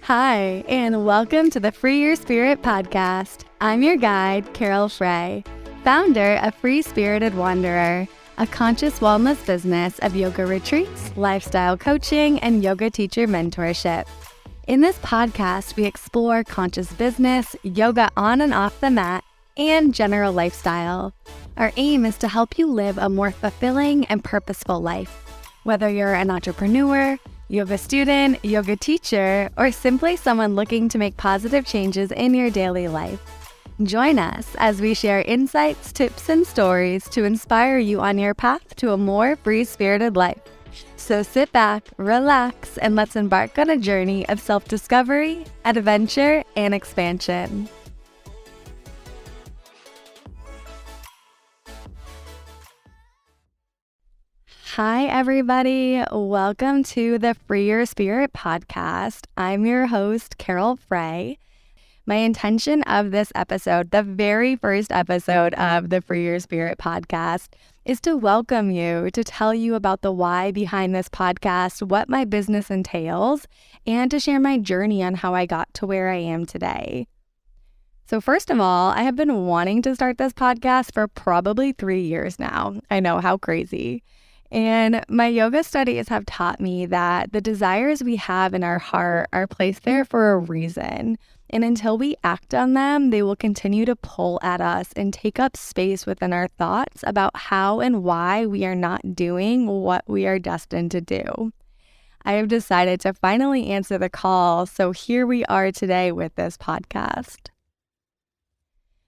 Hi, and welcome to the Free Your Spirit podcast. I'm your guide, Carole Frey, founder of Free Spirited Wanderer, a conscious wellness business of yoga retreats, lifestyle coaching, and yoga teacher mentorship. In this podcast, we explore conscious business, yoga on and off the mat, and general lifestyle. Our aim is to help you live a more fulfilling and purposeful life. Whether you're an entrepreneur, yoga student, yoga teacher, or simply someone looking to make positive changes in your daily life. Join us as we share insights, tips, and stories to inspire you on your path to a more free-spirited life. So sit back, relax, and let's embark on a journey of self-discovery, adventure, and expansion. Hi, everybody. Welcome to the Free Your Spirit podcast. I'm your host, Carole Frey. My intention of this episode, the very first episode of the Free Your Spirit podcast, is to welcome you, to tell you about the why behind this podcast, what my business entails, and to share my journey on how I got to where I am today. So first of all, I have been wanting to start this podcast for probably 3 years now. I know, how crazy. And my yoga studies have taught me that the desires we have in our heart are placed there for a reason. And until we act on them, they will continue to pull at us and take up space within our thoughts about how and why we are not doing what we are destined to do. I have decided to finally answer the call, so here we are today with this podcast.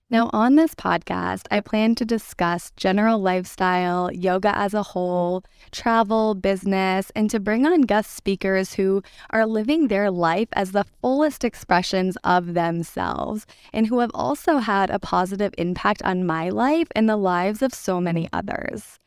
Now, on this podcast, I plan to discuss general lifestyle, yoga as a whole, travel, business, and to bring on guest speakers who are living their life as the fullest expressions of themselves and who have also had a positive impact on my life and the lives of so many others.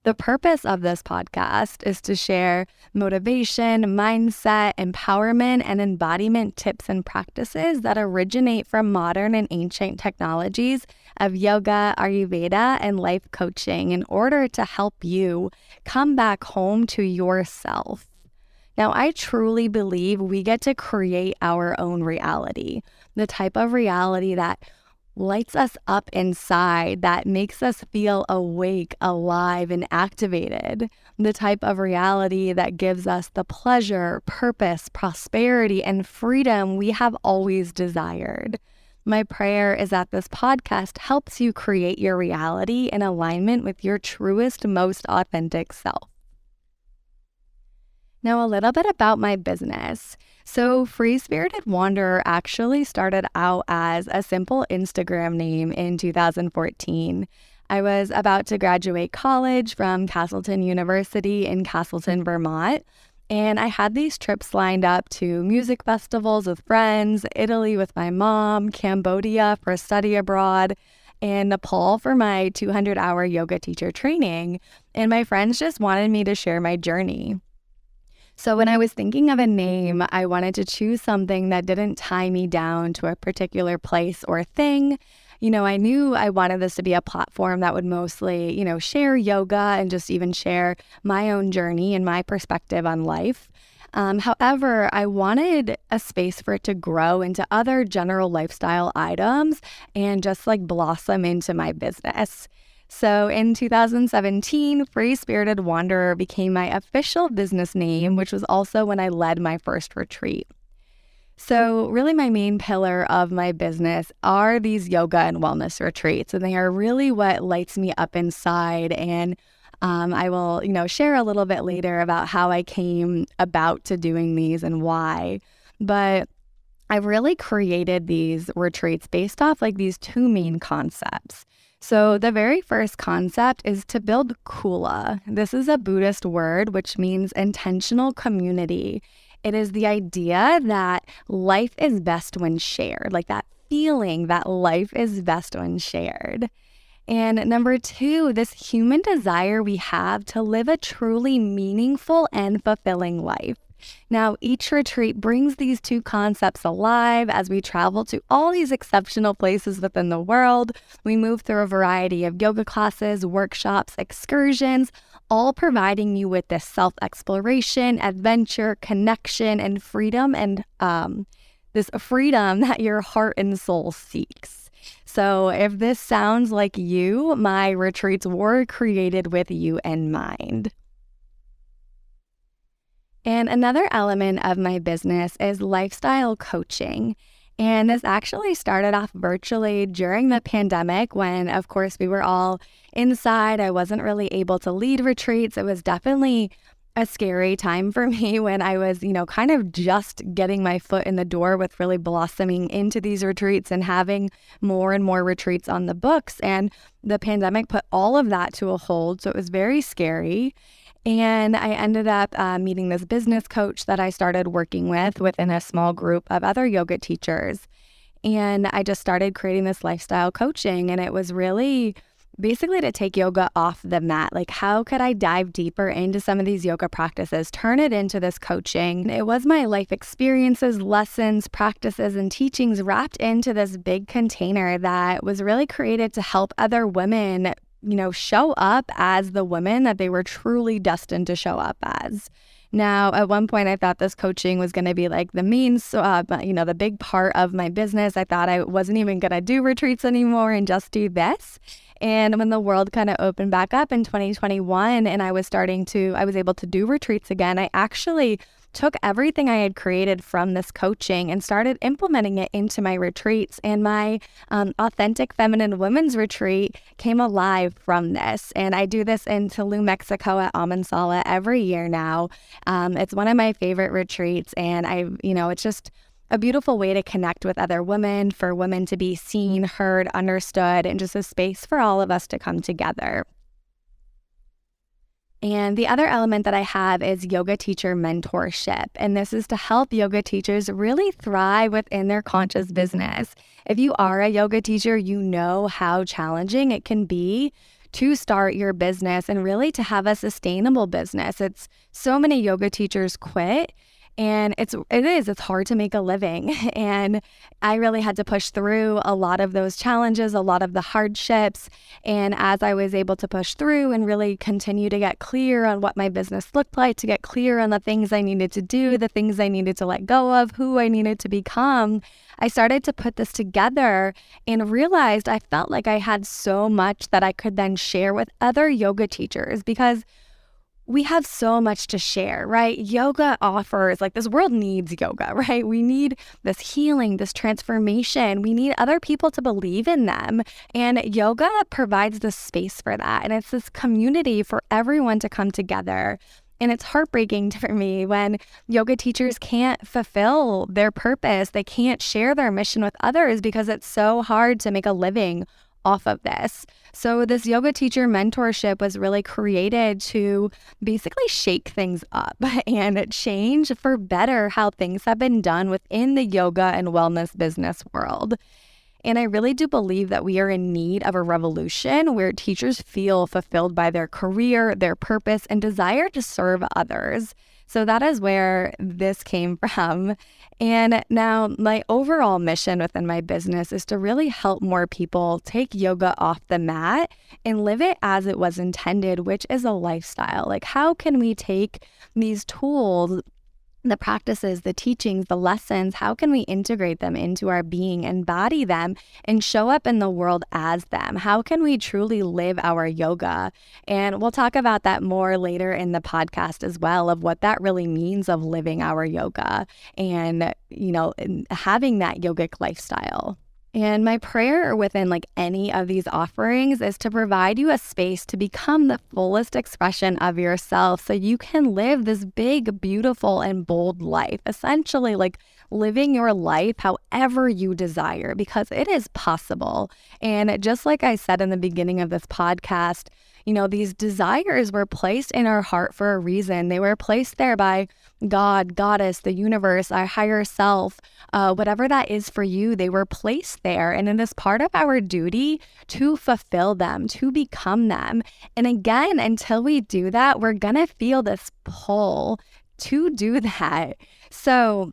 The purpose of this podcast is to share motivation, mindset, empowerment, and embodiment tips and practices that originate from modern and ancient technologies of yoga, Ayurveda, and life coaching in order to help you come back home to yourself. Now, I truly believe we get to create our own reality, the type of reality that lights us up inside, that makes us feel awake, alive, and activated. The type of reality that gives us the pleasure, purpose, prosperity, and freedom we have always desired. My prayer is that this podcast helps you create your reality in alignment with your truest, most authentic self. Now, a little bit about my business. So Free Spirited Wanderer actually started out as a simple Instagram name in 2014. I was about to graduate college from Castleton University in Castleton, Vermont, and I had these trips lined up to music festivals with friends, Italy with my mom, Cambodia for study abroad, and Nepal for my 200-hour yoga teacher training, and my friends just wanted me to share my journey. So when I was thinking of a name, I wanted to choose something that didn't tie me down to a particular place or thing. I knew I wanted this to be a platform that would mostly, share yoga and just even share my own journey and my perspective on life. However, I wanted a space for it to grow into other general lifestyle items and just blossom into my business. So in 2017, Free Spirited Wanderer became my official business name, which was also when I led my first retreat. So really my main pillar of my business are these yoga and wellness retreats, and they are really what lights me up inside. And I will, share a little bit later about how I came about to doing these and why. But I've really created these retreats based off these two main concepts. So the very first concept is to build kula. This is a Buddhist word which means intentional community. It is the idea that life is best when shared, that feeling that life is best when shared. And number two, this human desire we have to live a truly meaningful and fulfilling life. Now, each retreat brings these two concepts alive as we travel to all these exceptional places within the world. We move through a variety of yoga classes, workshops, excursions, all providing you with this self-exploration, adventure, connection, and freedom, and this freedom that your heart and soul seeks. So if this sounds like you, my retreats were created with you in mind. And another element of my business is lifestyle coaching. And this actually started off virtually during the pandemic when, of course, we were all inside. I wasn't really able to lead retreats. It was definitely a scary time for me when I was, kind of just getting my foot in the door with really blossoming into these retreats and having more and more retreats on the books. And the pandemic put all of that to a hold. So it was very scary. And I ended up meeting this business coach that I started working with within a small group of other yoga teachers. And I just started creating this lifestyle coaching. And it was really basically to take yoga off the mat. Like, how could I dive deeper into some of these yoga practices, turn it into this coaching? It was my life experiences, lessons, practices, and teachings wrapped into this big container that was really created to help other women show up as the women that they were truly destined to show up as. Now, at one point, I thought this coaching was going to be like the means, the big part of my business. I thought I wasn't even going to do retreats anymore and just do this. And when the world kind of opened back up in 2021 and I was able to do retreats again, I actually took everything I had created from this coaching and started implementing it into my retreats. And my Authentic Feminine Women's Retreat came alive from this. And I do this in Tulum, Mexico at Amansala every year now. It's one of my favorite retreats. And it's just a beautiful way to connect with other women, for women to be seen, heard, understood, and just a space for all of us to come together. And the other element that I have is Yoga Teacher Mentorship. And this is to help yoga teachers really thrive within their conscious business. If you are a yoga teacher, you know how challenging it can be to start your business and really to have a sustainable business. It's so many yoga teachers quit. And it's hard to make a living. And I really had to push through a lot of those challenges, a lot of the hardships. And as I was able to push through and really continue to get clear on what my business looked like, to get clear on the things I needed to do, the things I needed to let go of, who I needed to become, I started to put this together and realized I felt like I had so much that I could then share with other yoga teachers, because we have so much to share, right? Yoga offers, this world needs yoga, right? We need this healing, this transformation. We need other people to believe in them. And yoga provides the space for that. And it's this community for everyone to come together. And it's heartbreaking for me when yoga teachers can't fulfill their purpose. They can't share their mission with others because it's so hard to make a living off of this. So this Yoga Teacher Mentorship was really created to basically shake things up and change for better how things have been done within the yoga and wellness business world. And I really do believe that we are in need of a revolution where teachers feel fulfilled by their career, their purpose, and desire to serve others. So that is where this came from. And now my overall mission within my business is to really help more people take yoga off the mat and live it as it was intended, which is a lifestyle. How can we take these tools, the practices, the teachings, the lessons, how can we integrate them into our being, embody them, and show up in the world as them? How can we truly live our yoga? And we'll talk about that more later in the podcast as well, of what that really means of living our yoga and, having that yogic lifestyle. And my prayer within any of these offerings is to provide you a space to become the fullest expression of yourself so you can live this big, beautiful, and bold life. Essentially, living your life however you desire, because it is possible. And just like I said in the beginning of this podcast, these desires were placed in our heart for a reason. They were placed there by God, Goddess, the universe, our higher self, whatever that is for you, they were placed there. And it is part of our duty to fulfill them, to become them. And again, until we do that, we're going to feel this pull to do that. So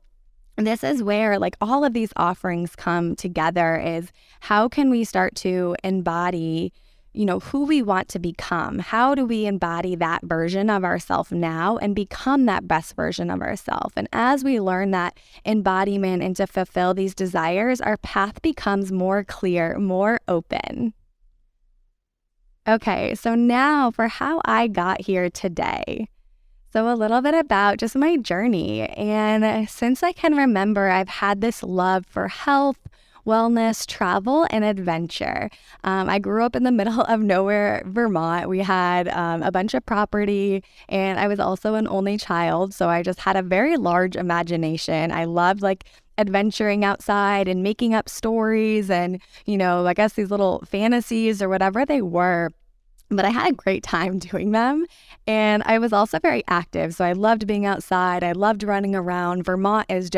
this is where all of these offerings come together, is how can we start to embody who we want to become. How do we embody that version of ourselves now and become that best version of ourselves? And as we learn that embodiment and to fulfill these desires, our path becomes more clear, more open. Okay, so now for how I got here today. So a little bit about just my journey. And since I can remember, I've had this love for health, wellness, travel, and adventure. I grew up in the middle of nowhere, Vermont. We had a bunch of property, and I was also an only child. So I just had a very large imagination. I loved adventuring outside and making up stories and, I guess these little fantasies or whatever they were. But I had a great time doing them. And I was also very active. So I loved being outside. I loved running around. Vermont is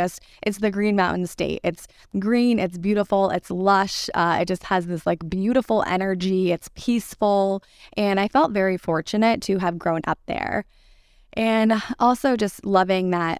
it's the Green Mountain State. It's green, it's beautiful, it's lush. It just has this beautiful energy. It's peaceful. And I felt very fortunate to have grown up there. And also just loving that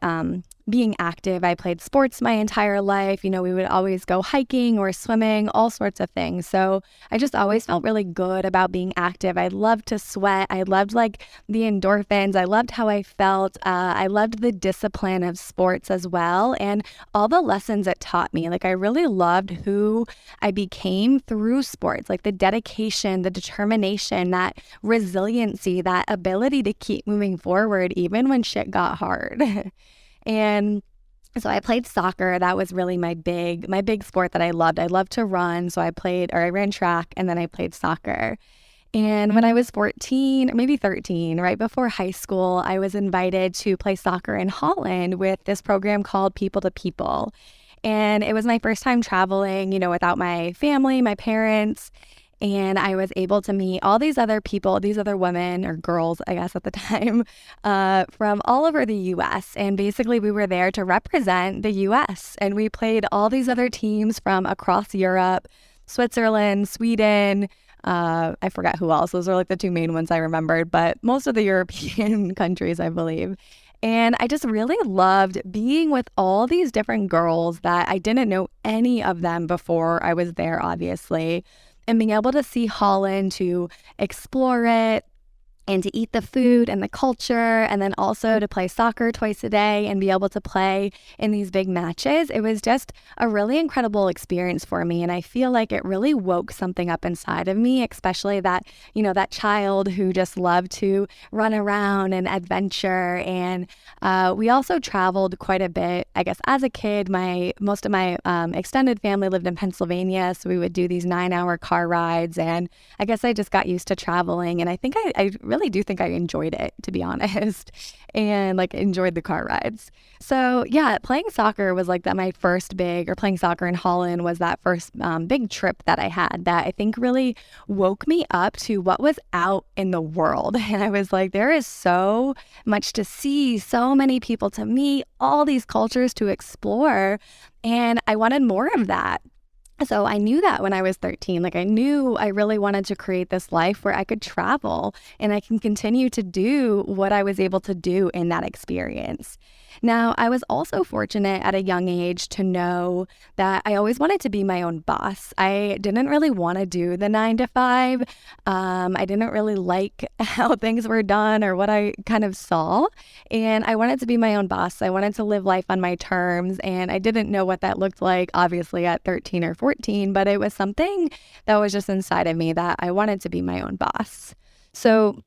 being active. I played sports my entire life. We would always go hiking or swimming, all sorts of things. So I just always felt really good about being active. I loved to sweat. I loved the endorphins. I loved how I felt. I loved the discipline of sports as well and all the lessons it taught me. I really loved who I became through sports, the dedication, the determination, that resiliency, that ability to keep moving forward even when shit got hard. And so I played soccer. That was really my big sport that I loved. I loved to run. So I ran track and then I played soccer. And when I was 14, or maybe 13, right before high school, I was invited to play soccer in Holland with this program called People to People. And it was my first time traveling, without my family, my parents. And I was able to meet all these other people, these other women or girls, I guess at the time, from all over the U.S. And basically we were there to represent the U.S. And we played all these other teams from across Europe, Switzerland, Sweden. I forgot who else. Those are the two main ones I remembered, but most of the European countries, I believe. And I just really loved being with all these different girls that I didn't know any of them before I was there, obviously. And being able to see Holland, to explore it, and to eat the food and the culture, and then also to play soccer twice a day and be able to play in these big matches. It was just a really incredible experience for me. And I feel like it really woke something up inside of me, especially that, that child who just loved to run around and adventure. And we also traveled quite a bit. I guess as a kid, most of my extended family lived in Pennsylvania. So we would do these 9-hour car rides. And I guess I just got used to traveling. And I think I really do think I enjoyed it, to be honest, and enjoyed the car rides. So yeah, playing soccer was playing soccer in Holland was that first big trip that I had that I think really woke me up to what was out in the world. And I was there is so much to see, so many people to meet, all these cultures to explore. And I wanted more of that. So I knew that when I was 13, I knew I really wanted to create this life where I could travel and I can continue to do what I was able to do in that experience. Now, I was also fortunate at a young age to know that I always wanted to be my own boss. I didn't really want to do the 9 to 5. I didn't really like how things were done or what I kind of saw. And I wanted to be my own boss. I wanted to live life on my terms. And I didn't know what that looked like, obviously, at 13 or 14. But it was something that was just inside of me that I wanted to be my own boss. So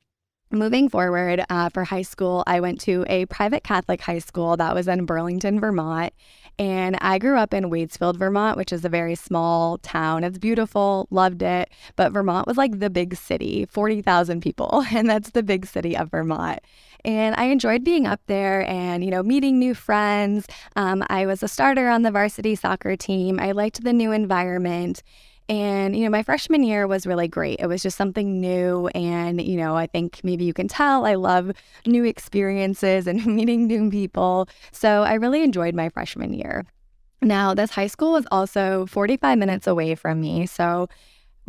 moving forward, for high school, I went to a private Catholic high school that was in Burlington, Vermont. And I grew up in Wadesfield, Vermont, which is a very small town. It's beautiful, loved it. But Vermont was the big city, 40,000 people. And that's the big city of Vermont. And I enjoyed being up there and, meeting new friends. I was a starter on the varsity soccer team. I liked the new environment. And, my freshman year was really great. It was just something new. And, I think maybe you can tell I love new experiences and meeting new people. So I really enjoyed my freshman year. Now, this high school was also 45 minutes away from me. So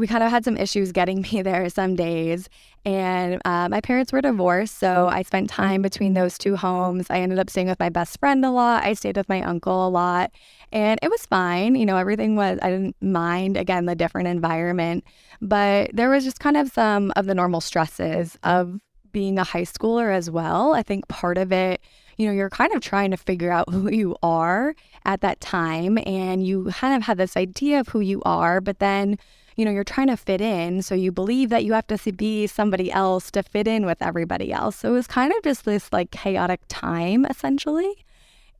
we kind of had some issues getting me there some days. And my parents were divorced, so I spent time between those two homes. I ended up staying with my best friend a lot. I stayed with my uncle a lot, and it was fine. Everything was, I didn't mind, again, the different environment, but there was just kind of some of the normal stresses of being a high schooler as well. I think part of it, you're kind of trying to figure out who you are at that time, and you kind of have this idea of who you are, but then you're trying to fit in. So you believe that you have to be somebody else to fit in with everybody else. So it was kind of just this like chaotic time, essentially.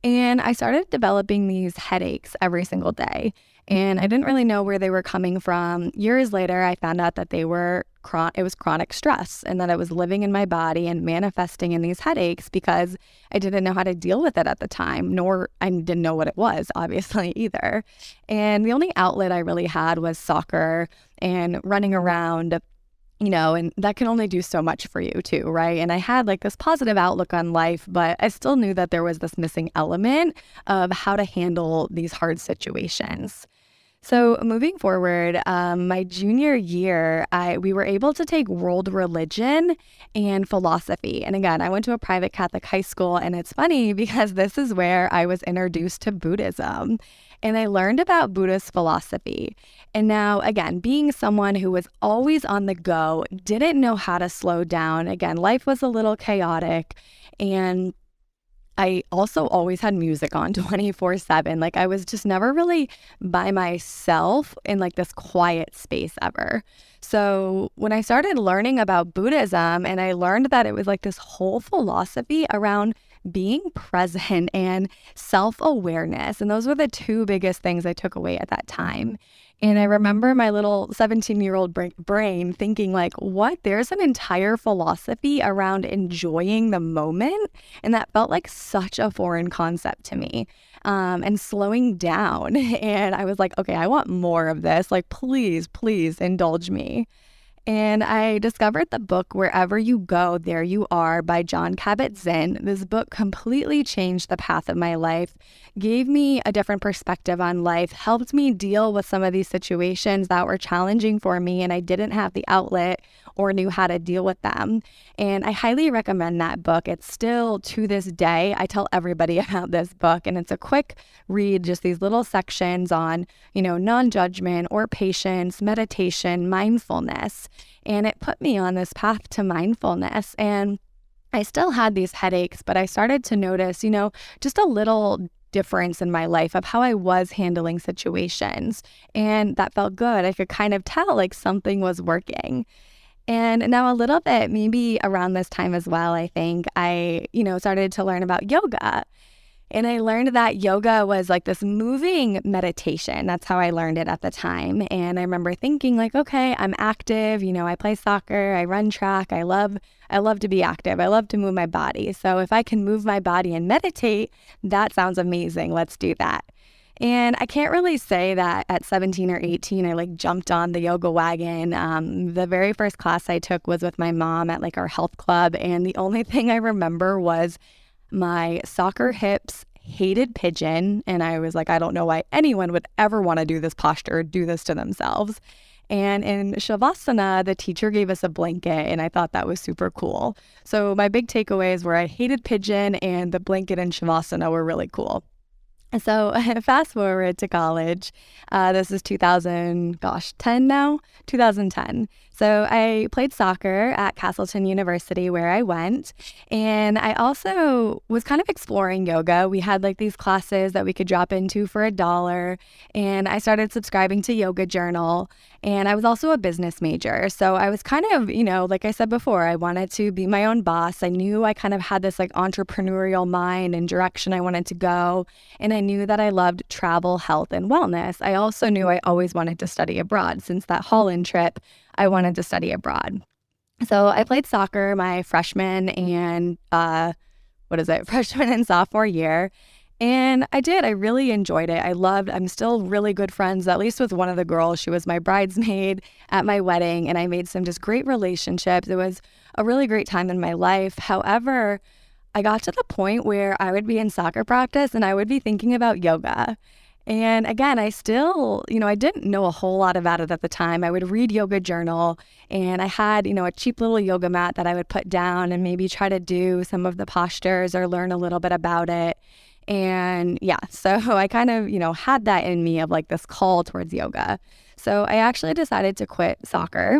And I started developing these headaches every single day. And I didn't really know where they were coming from. Years later, I found out that it was chronic stress, and that it was living in my body and manifesting in these headaches because I didn't know how to deal with it at the time, nor I didn't know what it was, obviously, either. And the only outlet I really had was soccer and running around, and that can only do so much for you too, right? And I had like this positive outlook on life, but I still knew that there was this missing element of how to handle these hard situations. So moving forward, my junior year, we were able to take world religion and philosophy. And again, I went to a private Catholic high school, and it's funny because this is where I was introduced to Buddhism. And I learned about Buddhist philosophy. And now, again, being someone who was always on the go, didn't know how to slow down. Again, life was a little chaotic, and I also always had music on 24/7. Like I was just never really by myself in like this quiet space ever. So when I started learning about Buddhism, and I learned that it was like this whole philosophy around being present and self-awareness. And those were the two biggest things I took away at that time. And I remember my little 17-year-old brain thinking like, what? There's an entire philosophy around enjoying the moment. And that felt like such a foreign concept to me, and slowing down. And I was like, okay, I want more of this. Like, please, please indulge me. And I discovered the book Wherever You Go, There You Are by Jon Kabat-Zinn. This book completely changed the path of my life, gave me a different perspective on life, helped me deal with some of these situations that were challenging for me and I didn't have the outlet or knew how to deal with them. And I highly recommend that book. It's still, to this day, I tell everybody about this book, and it's a quick read, just these little sections on, non-judgment or patience, meditation, mindfulness. And it put me on this path to mindfulness. And I still had these headaches, but I started to notice, just a little difference in my life of how I was handling situations. And that felt good. I could kind of tell like something was working. And now a little bit, maybe around this time as well, I think I, started to learn about yoga. And I learned that yoga was like this moving meditation. That's how I learned it at the time. And I remember thinking like, okay, I'm active. I play soccer, I run track. I love to be active. I love to move my body. So if I can move my body and meditate, that sounds amazing. Let's do that. And I can't really say that at 17 or 18, I like jumped on the yoga wagon. The very first class I took was with my mom at like our health club. And the only thing I remember was my soccer hips hated pigeon. And I was like, I don't know why anyone would ever want to do this posture or do this to themselves. And in Shavasana, the teacher gave us a blanket, and I thought that was super cool. So my big takeaways were I hated pigeon, and the blanket in Shavasana were really cool. So fast forward to college. This is 2010 now, 2010. So I played soccer at Castleton University where I went. And I also was kind of exploring yoga. We had like these classes that we could drop into for $1. And I started subscribing to Yoga Journal. And I was also a business major. So I was kind of, like I said before, I wanted to be my own boss. I knew I kind of had this like entrepreneurial mind and direction I wanted to go. And I knew that I loved travel, health, and wellness. I also knew I always wanted to study abroad. Since that Holland trip, I wanted to study abroad. So I played soccer my freshman and sophomore year. And I did. I really enjoyed it. I'm still really good friends, at least with one of the girls. She was my bridesmaid at my wedding, and I made some just great relationships. It was a really great time in my life. However, I got to the point where I would be in soccer practice and I would be thinking about yoga. And again, I still, I didn't know a whole lot about it at the time. I would read Yoga Journal, and I had, a cheap little yoga mat that I would put down and maybe try to do some of the postures or learn a little bit about it. And yeah, so I kind of, had that in me of like this call towards yoga. So I actually decided to quit soccer.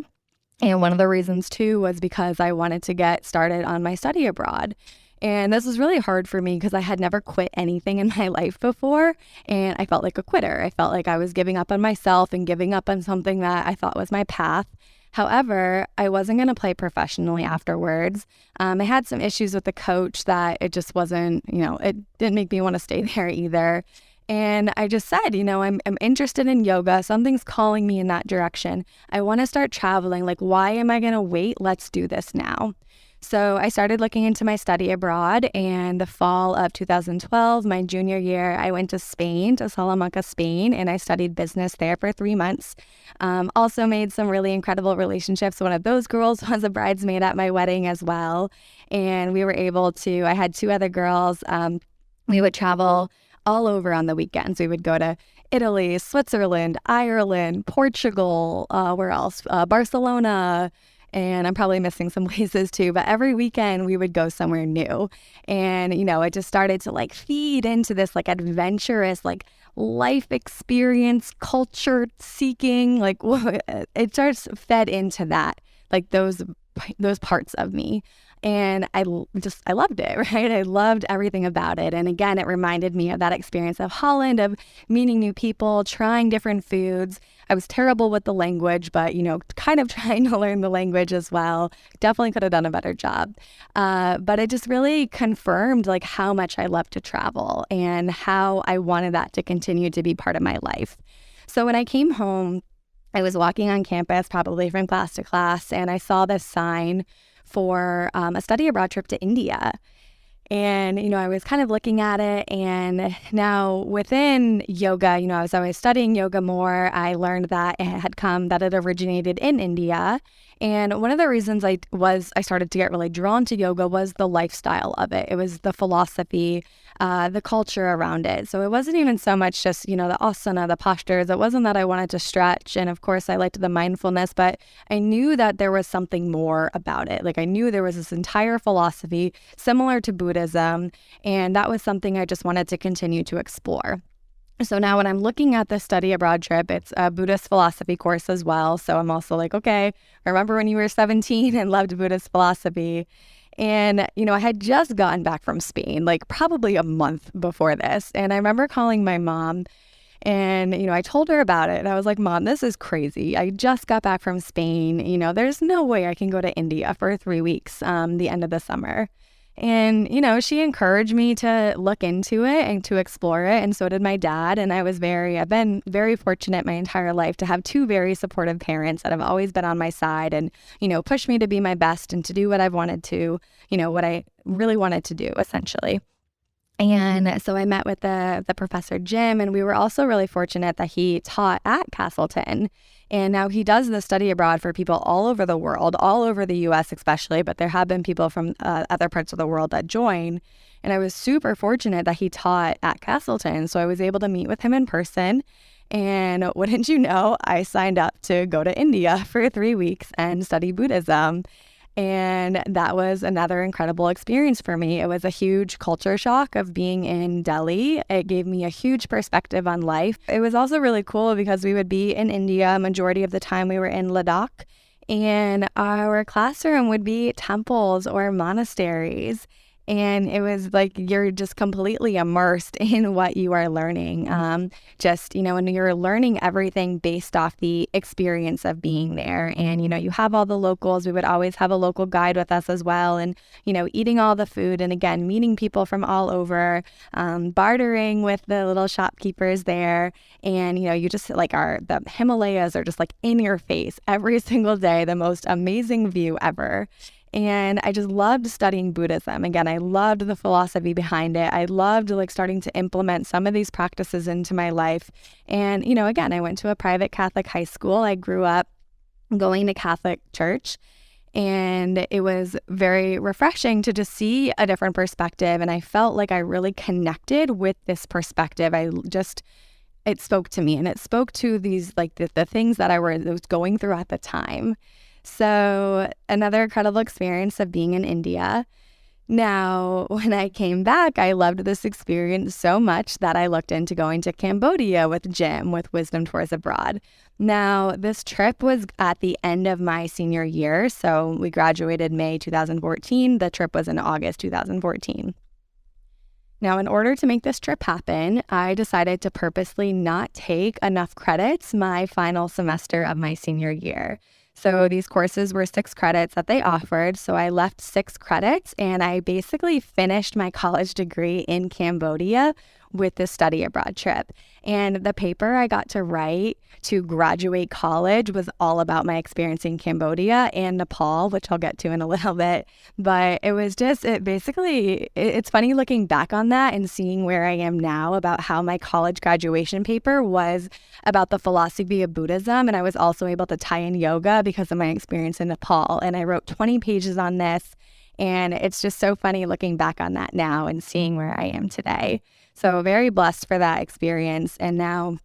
And one of the reasons too was because I wanted to get started on my study abroad. And this was really hard for me because I had never quit anything in my life before. And I felt like a quitter. I felt like I was giving up on myself and giving up on something that I thought was my path. However, I wasn't going to play professionally afterwards. I had some issues with the coach that it just wasn't, it didn't make me want to stay there either. And I just said, I'm interested in yoga. Something's calling me in that direction. I want to start traveling. Like, why am I going to wait? Let's do this now. So I started looking into my study abroad, and the fall of 2012, my junior year, I went to Spain, to Salamanca, Spain, and I studied business there for 3 months. Also made some really incredible relationships. One of those girls was a bridesmaid at my wedding as well. And we were able to, I had 2 other girls. We would travel all over on the weekends. We would go to Italy, Switzerland, Ireland, Portugal, where else? Barcelona. And I'm probably missing some places too, but every weekend we would go somewhere new. And, it just started to like feed into this like adventurous, like life experience, culture seeking, like it starts fed into that, like those parts of me. And I loved it, right? I loved everything about it. And again, it reminded me of that experience of Holland, of meeting new people, trying different foods. I was terrible with the language, but, kind of trying to learn the language as well. Definitely could have done a better job. But it just really confirmed like how much I love to travel and how I wanted that to continue to be part of my life. So when I came home, I was walking on campus, probably from class to class, and I saw this sign for a study abroad trip to India. And, I was kind of looking at it, and now within yoga, as I was studying yoga more, I learned that it originated in India. And one of the reasons I started to get really drawn to yoga was the lifestyle of it. It was the philosophy, the culture around it. So it wasn't even so much just, the asana, the postures. It wasn't that I wanted to stretch. And of course, I liked the mindfulness, but I knew that there was something more about it. Like I knew there was this entire philosophy similar to Buddhism. And that was something I just wanted to continue to explore. So now when I'm looking at the study abroad trip, it's a Buddhist philosophy course as well. So I'm also like, okay, remember when you were 17 and loved Buddhist philosophy? And, I had just gotten back from Spain, like probably a month before this. And I remember calling my mom and, I told her about it. And I was like, Mom, this is crazy. I just got back from Spain. There's no way I can go to India for 3 weeks, the end of the summer. And, she encouraged me to look into it and to explore it. And so did my dad. And I've been very fortunate my entire life to have 2 very supportive parents that have always been on my side and, pushed me to be my best and to do what I've wanted to, what I really wanted to do, essentially. And so I met with the professor Jim, and we were also really fortunate that he taught at Castleton. And now he does the study abroad for people all over the world, all over the US especially, but there have been people from other parts of the world that join. And I was super fortunate that he taught at Castleton. So I was able to meet with him in person. And wouldn't you know, I signed up to go to India for 3 weeks and study Buddhism. And that was another incredible experience for me. It was a huge culture shock of being in Delhi. It gave me a huge perspective on life. It was also really cool because we would be in India. Majority of the time we were in Ladakh, and our classroom would be temples or monasteries. And it was like you're just completely immersed in what you are learning. And you're learning everything based off the experience of being there. And, you have all the locals. We would always have a local guide with us as well. And, eating all the food. And again, meeting people from all over, bartering with the little shopkeepers there. And, you just the Himalayas are just like in your face every single day, the most amazing view ever. And I just loved studying Buddhism. Again, I loved the philosophy behind it. I loved starting to implement some of these practices into my life. And, again, I went to a private Catholic high school. I grew up going to Catholic church, and it was very refreshing to just see a different perspective. And I felt like I really connected with this perspective. it spoke to me, and it spoke to these like the things that I was going through at the time. So another incredible experience of being in India. Now, when I came back, I loved this experience so much that I looked into going to Cambodia with Jim with Wisdom Tours Abroad. Now, this trip was at the end of my senior year. So we graduated May 2014. The trip was in August 2014. Now, in order to make this trip happen, I decided to purposely not take enough credits my final semester of my senior year. So these courses were 6 credits that they offered. So I left 6 credits and I basically finished my college degree in Cambodia with this study abroad trip. And the paper I got to write to graduate college was all about my experience in Cambodia and Nepal, which I'll get to in a little bit. But it was just, it's funny looking back on that and seeing where I am now about how my college graduation paper was about the philosophy of Buddhism. And I was also able to tie in yoga because of my experience in Nepal. And I wrote 20 pages on this. And it's just so funny looking back on that now and seeing where I am today. So very blessed for that experience. And now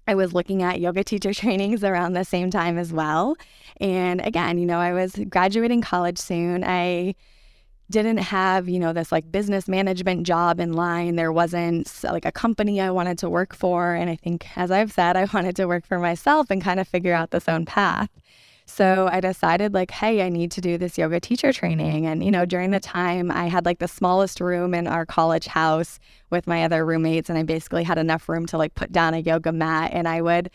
I was looking at yoga teacher trainings around the same time as well. And again, I was graduating college soon. I didn't have, this like business management job in line. There wasn't like a company I wanted to work for. And I think, as I've said, I wanted to work for myself and kind of figure out this own path. So I decided like, hey, I need to do this yoga teacher training. And, during the time I had like the smallest room in our college house with my other roommates. And I basically had enough room to like put down a yoga mat. And I would,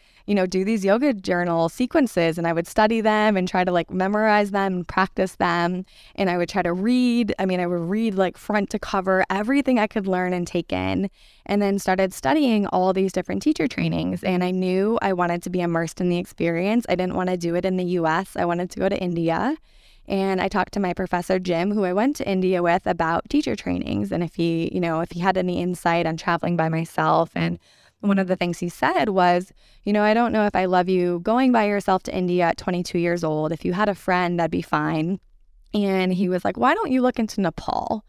do these yoga journal sequences and I would study them and try to like memorize them and practice them. And I would try to read. I would read like front to cover, everything I could learn and take in. And then started studying all these different teacher trainings. And I knew I wanted to be immersed in the experience. I didn't want to do it in the US. I wanted to go to India. And I talked to my professor, Jim, who I went to India with, about teacher trainings. And if he had any insight on traveling by myself. And one of the things he said was, I don't know if I love you going by yourself to India at 22 years old. If you had a friend, that'd be fine. And he was like, why don't you look into Nepal?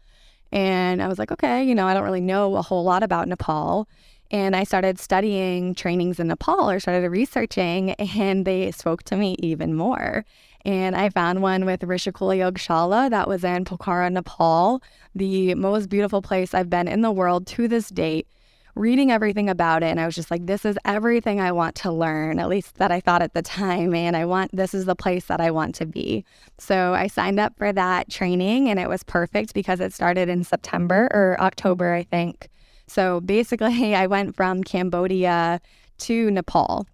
And I was like, okay, I don't really know a whole lot about Nepal. And I started studying trainings in Nepal or started researching, and they spoke to me even more. And I found one with Rishikula Yogshala that was in Pokhara, Nepal, the most beautiful place I've been in the world to this date. Reading everything about it, and I was just like, this is everything I want to learn, at least that I thought at the time, and this is the place that I want to be. So I signed up for that training, and it was perfect because it started in September or October, I think. So basically, I went from Cambodia to Nepal,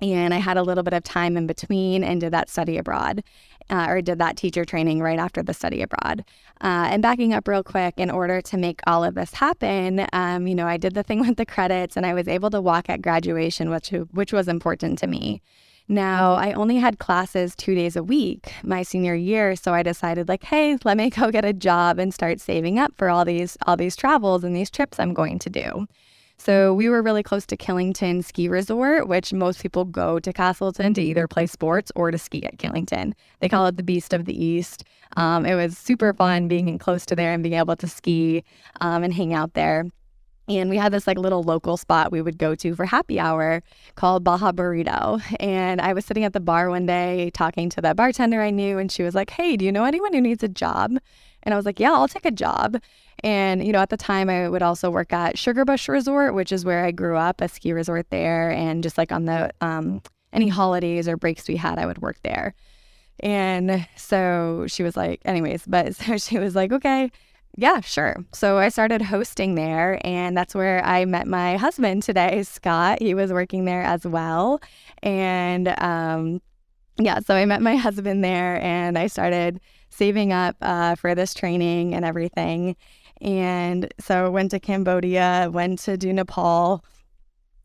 and I had a little bit of time in between and did that study abroad. Or did that teacher training right after the study abroad. And backing up real quick, in order to make all of this happen, I did the thing with the credits and I was able to walk at graduation, which was important to me. Now, I only had classes 2 days a week my senior year, so I decided like, hey, let me go get a job and start saving up for all these travels and these trips I'm going to do. So we were really close to Killington Ski Resort, which most people go to Castleton to either play sports or to ski at Killington. They call it the Beast of the East. It was super fun being close to there and being able to ski and hang out there. And we had this like little local spot we would go to for happy hour called Baja Burrito. And I was sitting at the bar one day talking to the bartender I knew, and she was like, hey, do you know anyone who needs a job? And I was like, yeah, I'll take a job. And, at the time I would also work at Sugarbush Resort, which is where I grew up, a ski resort there. And just like on the any holidays or breaks we had, I would work there. And so she was like, so she was like, okay, yeah, sure. So I started hosting there, and that's where I met my husband today, Scott. He was working there as well. And so I met my husband there, and I started saving up for this training and everything. And so I went to Cambodia, went to do Nepal.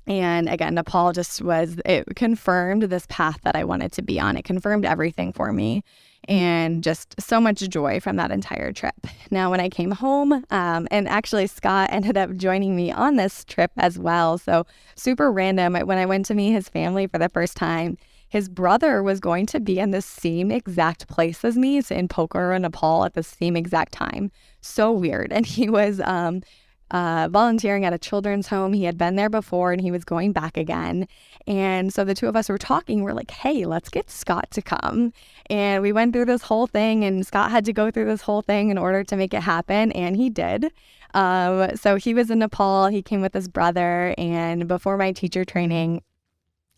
And again, Nepal it confirmed this path that I wanted to be on. It confirmed everything for me, and just so much joy from that entire trip. Now, when I came home, and actually Scott ended up joining me on this trip as well. So super random. When I went to meet his family for the first time, his brother was going to be in the same exact place as me, so in Pokhara, Nepal, at the same exact time. So weird. And he was volunteering at a children's home. He had been there before and he was going back again. And so the two of us were talking. We're like, hey, let's get Scott to come. And we went through this whole thing, and Scott had to go through this whole thing in order to make it happen. And he did. So he was in Nepal. He came with his brother. And before my teacher training,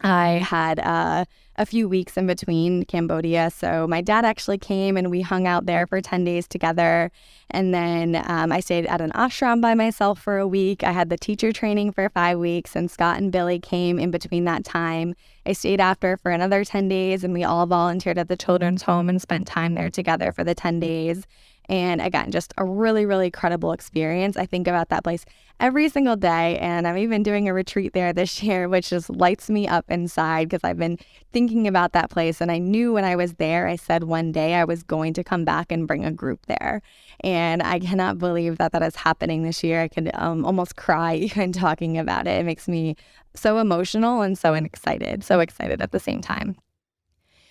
I had a few weeks in between Cambodia. So my dad actually came and we hung out there for 10 days together. And then I stayed at an ashram by myself for a week. I had the teacher training for 5 weeks, and Scott and Billy came in between that time. I stayed after for another 10 days, and we all volunteered at the children's home and spent time there together for the 10 days. And again, just a really, really credible experience. I think about that place every single day. And I'm even doing a retreat there this year, which just lights me up inside because I've been thinking about that place. And I knew when I was there, I said one day I was going to come back and bring a group there. And I cannot believe that that is happening this year. I could almost cry even talking about it. It makes me so emotional and so excited at the same time.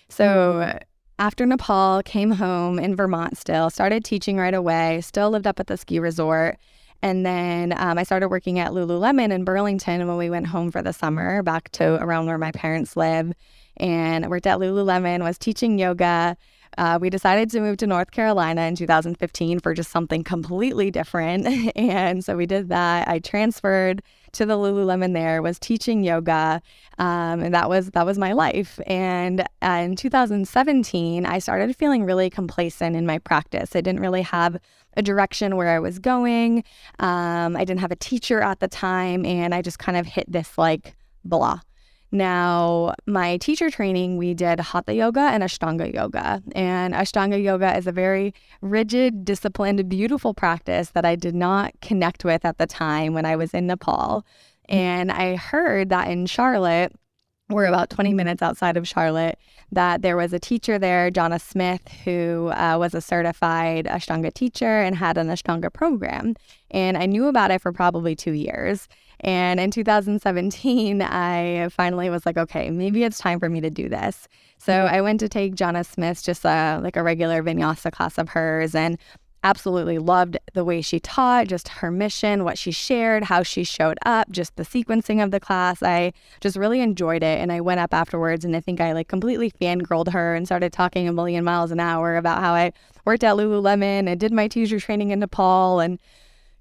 So after Nepal, came home in Vermont still, started teaching right away, still lived up at the ski resort. And then I started working at Lululemon in Burlington when we went home for the summer back to around where my parents live. And I worked at Lululemon, was teaching yoga. We decided to move to North Carolina in 2015 for just something completely different. And so we did that. I transferred to the Lululemon there, was teaching yoga, and that was my life. And in 2017, I started feeling really complacent in my practice. I didn't really have a direction where I was going. I didn't have a teacher at the time, and I just kind of hit this like blah. Now, my teacher training, we did Hatha yoga and Ashtanga yoga. And Ashtanga yoga is a very rigid, disciplined, beautiful practice that I did not connect with at the time when I was in Nepal. And I heard that in Charlotte, we're about 20 minutes outside of Charlotte, that there was a teacher there, Jonna Smith, who was a certified Ashtanga teacher and had an Ashtanga program. And I knew about it for probably 2 years. And in 2017, I finally was like, okay, maybe it's time for me to do this. So I went to take Jonna Smith's, just like a regular vinyasa class of hers, and absolutely loved the way she taught, just her mission, what she shared, how she showed up, just the sequencing of the class. I just really enjoyed it. And I went up afterwards, and I think I like completely fangirled her and started talking a million miles an hour about how I worked at Lululemon and did my teacher training in Nepal. And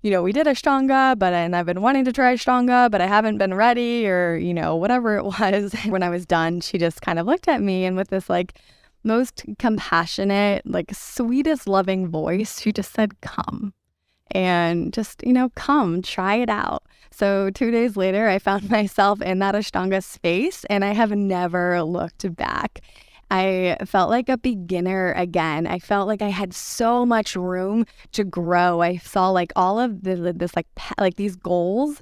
you know, we did Ashtanga, and I've been wanting to try Ashtanga, but I haven't been ready, or, you know, whatever it was. When I was done, she just kind of looked at me, and with this like most compassionate, like sweetest, loving voice, she just said, come, and just, you know, come, try it out. So 2 days later, I found myself in that Ashtanga space, and I have never looked back. I felt like a beginner again. I felt like I had so much room to grow. I saw like all of this like these goals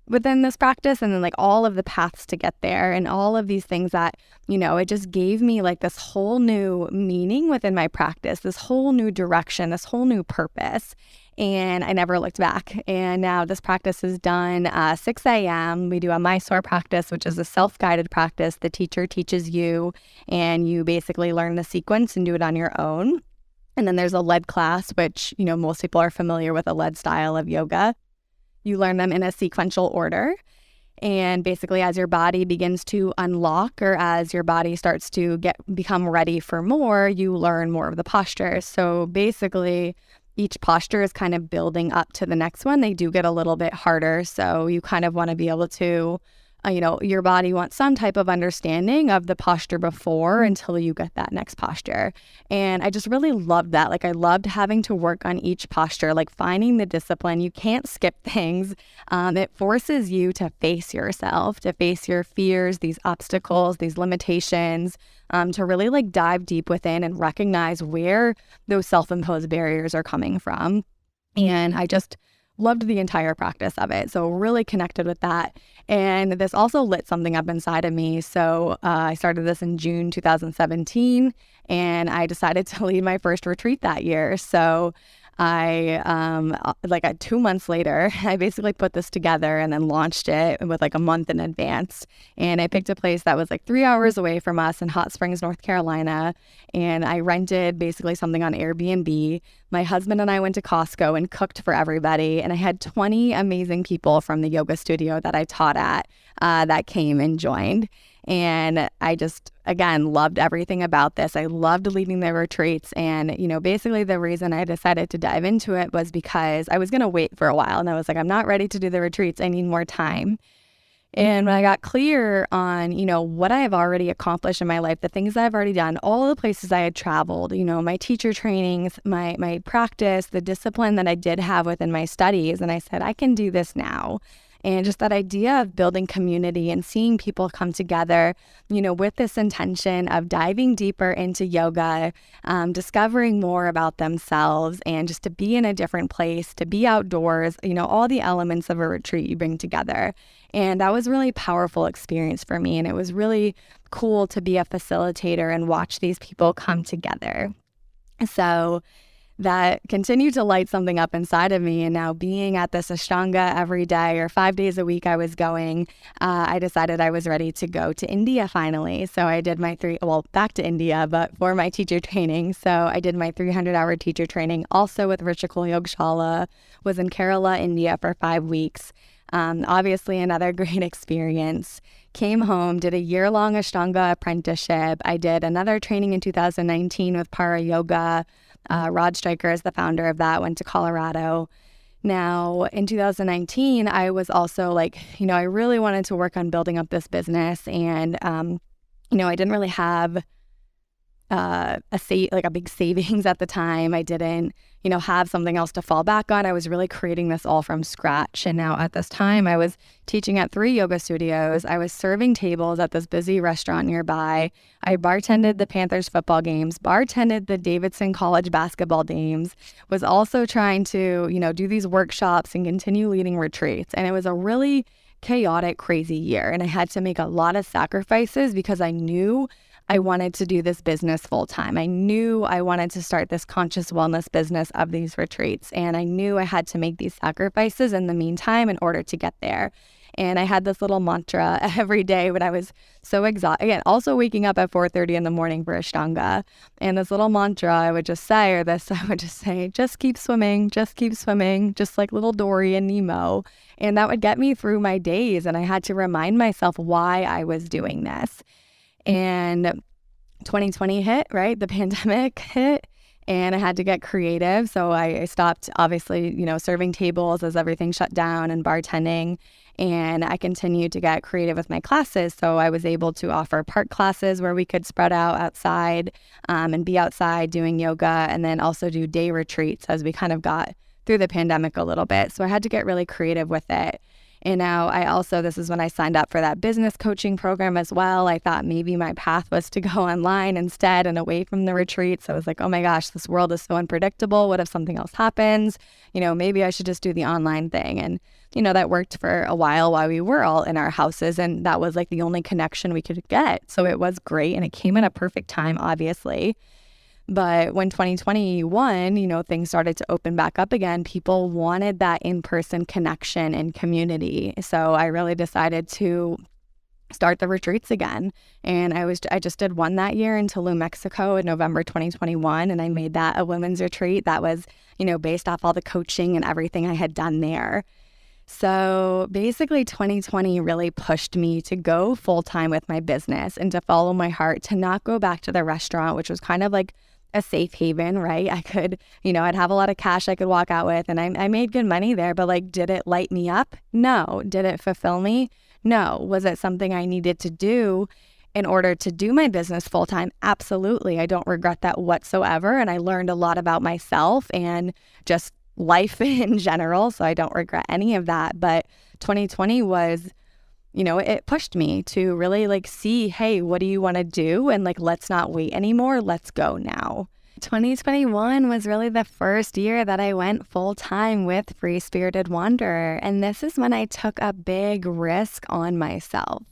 within this practice, and then like all of the paths to get there, and all of these things that, you know, it just gave me like this whole new meaning within my practice, this whole new direction, this whole new purpose. And I never looked back. And now this practice is done 6 a.m. We do a Mysore practice, which is a self-guided practice. The teacher teaches you, and you basically learn the sequence and do it on your own. And then there's a lead class, which, you know, most people are familiar with a lead style of yoga. You learn them in a sequential order. And basically, as your body begins to unlock, or as your body starts to become ready for more, you learn more of the postures. So basically, each posture is kind of building up to the next one. They do get a little bit harder. So you kind of want to be able to, you know, your body wants some type of understanding of the posture before until you get that next posture. And I just really loved that. Like, I loved having to work on each posture, like finding the discipline. You can't skip things. It forces you to face yourself, to face your fears, these obstacles, these limitations, to really like dive deep within and recognize where those self-imposed barriers are coming from. And I just loved the entire practice of it. So really connected with that. And this also lit something up inside of me. So I started this in June 2017, and I decided to lead my first retreat that year. So I 2 months later, I basically put this together and then launched it with like a month in advance. And I picked a place that was like 3 hours away from us in Hot Springs, North Carolina. And I rented basically something on Airbnb. My husband and I went to Costco and cooked for everybody. And I had 20 amazing people from the yoga studio that I taught at that came and joined. And I just, again, loved everything about this. I loved leading the retreats. And, basically the reason I decided to dive into it was because I was going to wait for a while. And I was like, I'm not ready to do the retreats. I need more time. And when I got clear on, what I have already accomplished in my life, the things I've already done, all the places I had traveled, my teacher trainings, my practice, the discipline that I did have within my studies. And I said, I can do this now. And just that idea of building community and seeing people come together, with this intention of diving deeper into yoga, discovering more about themselves, and just to be in a different place, to be outdoors, all the elements of a retreat you bring together. And that was a really powerful experience for me. And it was really cool to be a facilitator and watch these people come together. So that continued to light something up inside of me. And now being at this Ashtanga every day, or 5 days a week I was going, I decided I was ready to go to India finally. So I did back to India, but for my teacher training. So I did my 300-hour teacher training also with Rishikul Yogshala, was in Kerala, India for 5 weeks. Obviously another great experience. Came home, did a year-long Ashtanga apprenticeship. I did another training in 2019 with Para Yoga. Rod Stryker is the founder of that, went to Colorado. Now, in 2019, I was also I really wanted to work on building up this business. And, I didn't really have a big savings at the time. I didn't, have something else to fall back on. I was really creating this all from scratch. And now at this time, I was teaching at 3 yoga studios. I was serving tables at this busy restaurant nearby. I bartended the Panthers football games, bartended the Davidson College basketball games, was also trying to, do these workshops and continue leading retreats. And it was a really chaotic, crazy year. And I had to make a lot of sacrifices because I knew I wanted to do this business full time. I knew I wanted to start this conscious wellness business of these retreats. And I knew I had to make these sacrifices in the meantime in order to get there. And I had this little mantra every day when I was so exhausted. Again, also waking up at 4:30 in the morning for Ashtanga. And this little mantra I would just say, just keep swimming, just like little Dory and Nemo. And that would get me through my days. And I had to remind myself why I was doing this. And 2020 hit, right? The pandemic hit, and I had to get creative. So I stopped, obviously, serving tables as everything shut down and bartending. And I continued to get creative with my classes. So I was able to offer park classes where we could spread out outside and be outside doing yoga, and then also do day retreats as we kind of got through the pandemic a little bit. So I had to get really creative with it. And now this is when I signed up for that business coaching program as well. I thought maybe my path was to go online instead and away from the retreats. I was like, oh my gosh, this world is so unpredictable. What if something else happens? Maybe I should just do the online thing. And, that worked for a while we were all in our houses. And that was like the only connection we could get. So it was great. And it came at a perfect time, obviously. But when 2021, things started to open back up again, people wanted that in-person connection and community. So I really decided to start the retreats again. And I just did one that year in Tulum, Mexico in November 2021. And I made that a women's retreat that was, based off all the coaching and everything I had done there. So basically 2020 really pushed me to go full time with my business and to follow my heart, to not go back to the restaurant, which was kind of like a safe haven, right? I could, I'd have a lot of cash I could walk out with, and I made good money there, but did it light me up? No. Did it fulfill me? No. Was it something I needed to do in order to do my business full time? Absolutely. I don't regret that whatsoever. And I learned a lot about myself and just life in general. So I don't regret any of that. But 2020 was, it pushed me to really see, hey, what do you want to do? And let's not wait anymore. Let's go now. 2021 was really the first year that I went full time with Free Spirited Wanderer. And this is when I took a big risk on myself.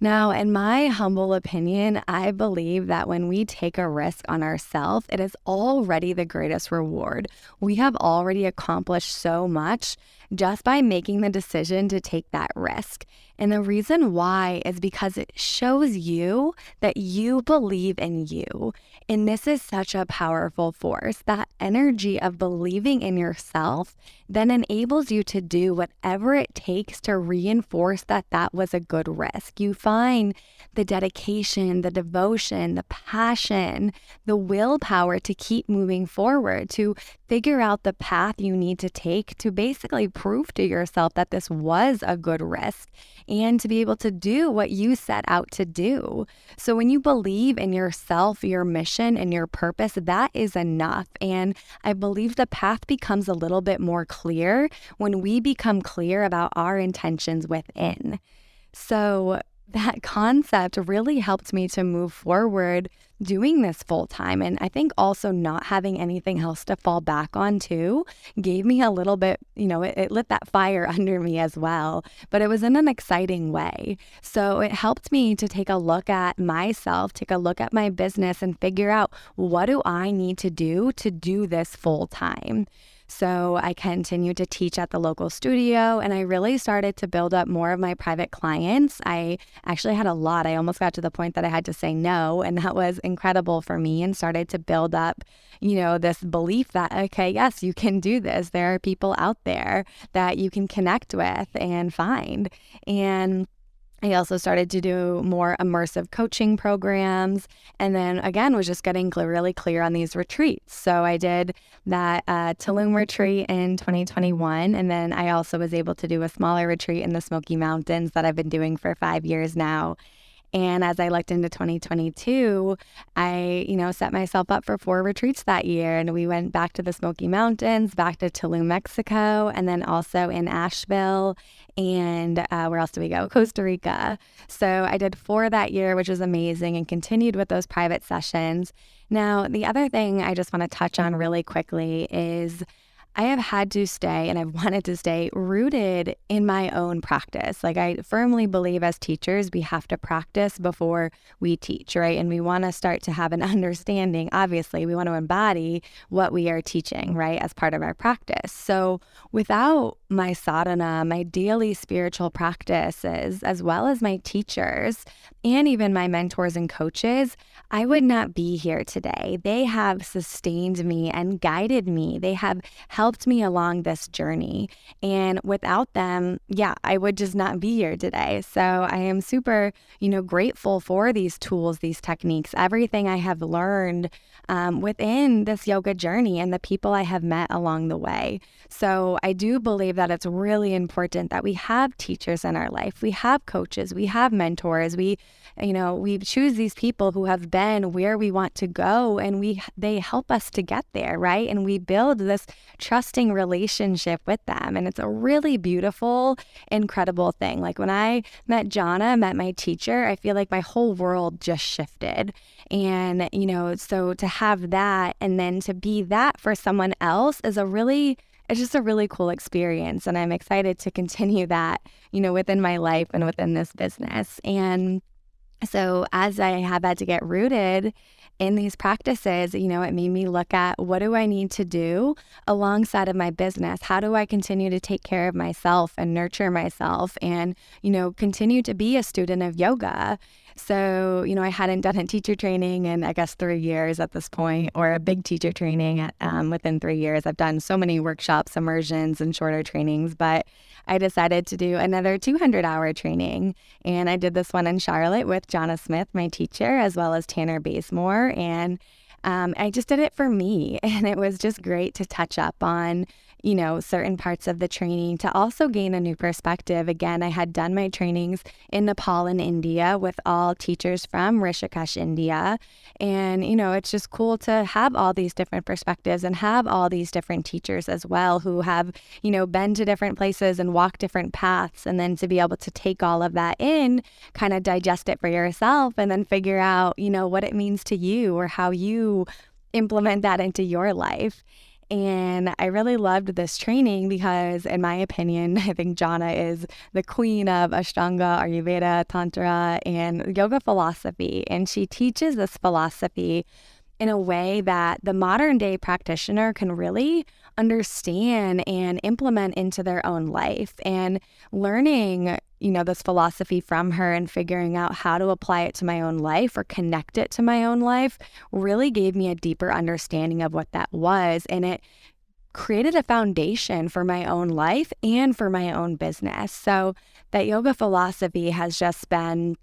Now, in my humble opinion, I believe that when we take a risk on ourselves, it is already the greatest reward. We have already accomplished so much just by making the decision to take that risk. And the reason why is because it shows you that you believe in you. And this is such a powerful force. That energy of believing in yourself then enables you to do whatever it takes to reinforce that that was a good risk. You find the dedication, the devotion, the passion, the willpower to keep moving forward, to figure out the path you need to take to basically prove to yourself that this was a good risk and to be able to do what you set out to do. So when you believe in yourself, your mission, and your purpose, that is enough. And I believe the path becomes a little bit more clear when we become clear about our intentions within. So that concept really helped me to move forward doing this full time. And I think also not having anything else to fall back on too gave me a little bit, it lit that fire under me as well, but it was in an exciting way. So it helped me to take a look at myself, take a look at my business and figure out, what do I need to do this full time? So I continued to teach at the local studio, and I really started to build up more of my private clients. I actually had a lot. I almost got to the point that I had to say no, and that was incredible for me, and started to build up, this belief that, okay, yes, you can do this. There are people out there that you can connect with and find. And I also started to do more immersive coaching programs, and then again was just getting really clear on these retreats. So I did that Tulum retreat in 2021, and then I also was able to do a smaller retreat in the Smoky Mountains that I've been doing for 5 years now. And as I looked into 2022, I, set myself up for 4 retreats that year. And we went back to the Smoky Mountains, back to Tulum, Mexico, and then also in Asheville. And where else do we go? Costa Rica. So I did 4 that year, which was amazing, and continued with those private sessions. Now, the other thing I just want to touch on really quickly is I have had to stay, and I've wanted to stay rooted in my own practice. Like, I firmly believe as teachers, we have to practice before we teach, right? And we want to start to have an understanding. Obviously, we want to embody what we are teaching, right, as part of our practice. So without my sadhana, my daily spiritual practices, as well as my teachers and even my mentors and coaches, I would not be here today. They have sustained me and guided me. They have helped me along this journey. And without them, I would just not be here today. So I am super, grateful for these tools, these techniques, everything I have learned within this yoga journey and the people I have met along the way. So I do believe that it's really important that we have teachers in our life. We have coaches, we have mentors, we choose these people who have been where we want to go, and they help us to get there, right? And we build this trusting relationship with them. And it's a really beautiful, incredible thing. Like when I met my teacher, I feel like my whole world just shifted. And, so to have that and then to be that for someone else is it's just a really cool experience. And I'm excited to continue that, within my life and within this business. And so as I have had to get rooted in these practices, it made me look at, what do I need to do alongside of my business? How do I continue to take care of myself and nurture myself and, continue to be a student of yoga? So, I hadn't done a teacher training in, I guess, 3 years at this point, or a big teacher training within 3 years. I've done so many workshops, immersions, and shorter trainings, but I decided to do another 200-hour training. And I did this one in Charlotte with Jonna Smith, my teacher, as well as Tanner Basemore. And I just did it for me. And it was just great to touch up on, certain parts of the training, to also gain a new perspective. Again, I had done my trainings in Nepal and India with all teachers from Rishikesh, India. And, it's just cool to have all these different perspectives and have all these different teachers as well who have, been to different places and walked different paths. And then to be able to take all of that in, kind of digest it for yourself, and then figure out, what it means to you or how you implement that into your life. And I really loved this training because, in my opinion, I think Jana is the queen of Ashtanga, Ayurveda, Tantra, and yoga philosophy. And she teaches this philosophy in a way that the modern day practitioner can really understand and implement into their own life. And learning, this philosophy from her and figuring out how to apply it to my own life or connect it to my own life really gave me a deeper understanding of what that was. And it created a foundation for my own life and for my own business. So that yoga philosophy has just been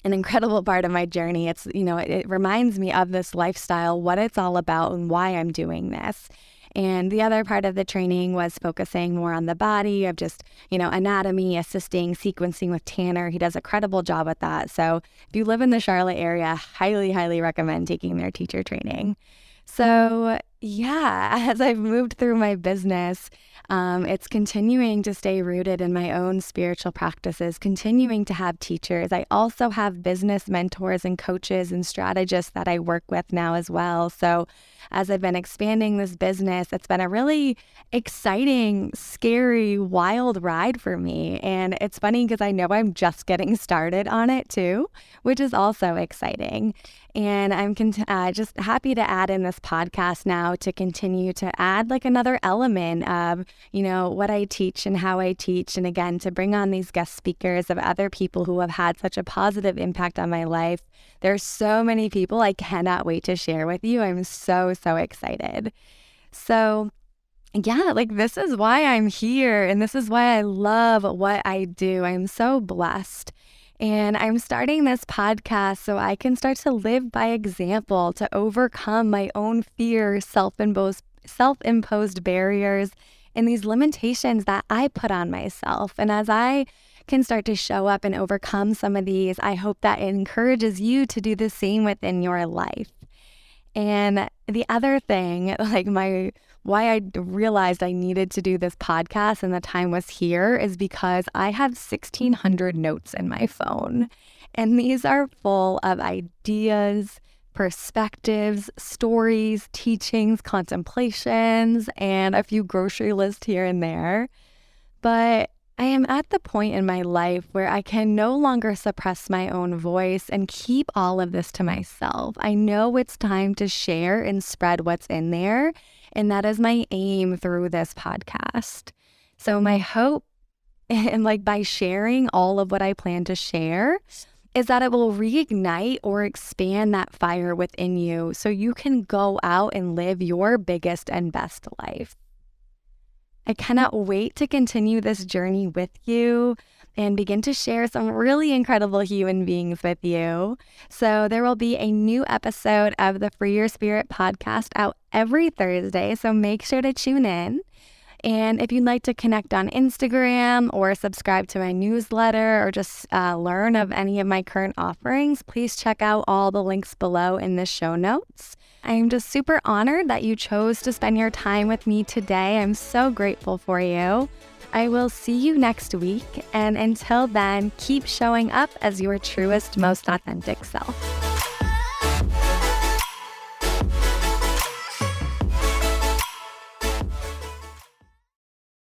an incredible part of my journey. It's, it reminds me of this lifestyle, what it's all about and why I'm doing this. And the other part of the training was focusing more on the body of just, anatomy, assisting, sequencing with Tanner. He does a credible job with that. So if you live in the Charlotte area, highly, highly recommend taking their teacher training. So yeah, as I've moved through my business, it's continuing to stay rooted in my own spiritual practices, continuing to have teachers. I also have business mentors and coaches and strategists that I work with now as well. So as I've been expanding this business, it's been a really exciting, scary, wild ride for me. And it's funny because I know I'm just getting started on it too, which is also exciting. And I'm just happy to add in this podcast now to continue to add like another element of, what I teach and how I teach. And again, to bring on these guest speakers of other people who have had such a positive impact on my life. There's so many people I cannot wait to share with you. I'm so, so excited. So yeah, this is why I'm here. And this is why I love what I do. I'm so blessed. And I'm starting this podcast so I can start to live by example, to overcome my own fears, self-imposed barriers, and these limitations that I put on myself. And as I can start to show up and overcome some of these, I hope that it encourages you to do the same within your life. And the other thing, why I realized I needed to do this podcast and the time was here is because I have 1,600 notes in my phone. And these are full of ideas, perspectives, stories, teachings, contemplations, and a few grocery lists here and there. But I am at the point in my life where I can no longer suppress my own voice and keep all of this to myself. I know it's time to share and spread what's in there, and that is my aim through this podcast. So my hope, and by sharing all of what I plan to share, is that it will reignite or expand that fire within you so you can go out and live your biggest and best life. I cannot wait to continue this journey with you and begin to share some really incredible human beings with you. So there will be a new episode of the Free Your Spirit podcast out every Thursday, so make sure to tune in. And if you'd like to connect on Instagram or subscribe to my newsletter or just learn of any of my current offerings, please check out all the links below in the show notes. I'm just super honored that you chose to spend your time with me today. I'm so grateful for you. I will see you next week. And until then, keep showing up as your truest, most authentic self.